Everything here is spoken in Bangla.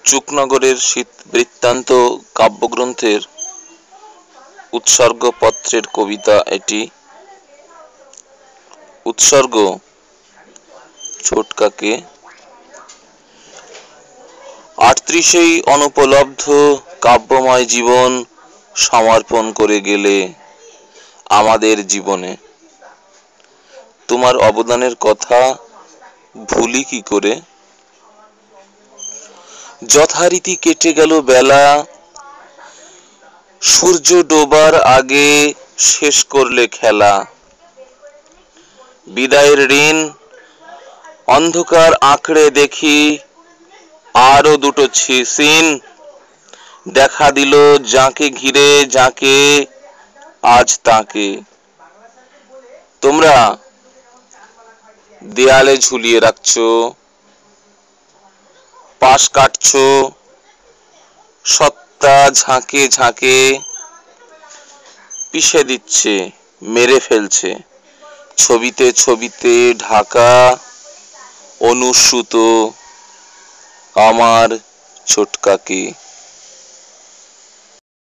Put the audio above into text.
চুকনগরের শীত বৃত্তান্ত কাব্যগ্রন্থের উৎসর্গপত্রের কবিতা এটি। উৎসর্গ ছোটকাকে। ৩৮ অনুপলব্ধ কাব্যময় জীবন সমর্পণ করে গেলে আমাদের জীবনে, তোমার অবদানের কথা ভুলি কি করে। যথারীতি কেটে গেল বেলা, সূর্য ডোবার আগে শেষ করলে খেলা। বিদায়ের ঋণ অন্ধকার আঁকড়ে দেখি, আরো দুটো সিন দেখা দিল যাকে ঘিরে, যাকে আজ তাকে। তোমরা দেয়ালে ঝুলিয়ে রাখছো, পাশ কাটছো, সত্তা ঝাঁকে ঝাঁকে পিষে দিচ্ছে, মেরে ফেলছে। ছবিতে ছবিতে ঢাকা অনুসূত আমার ছোটকাকে।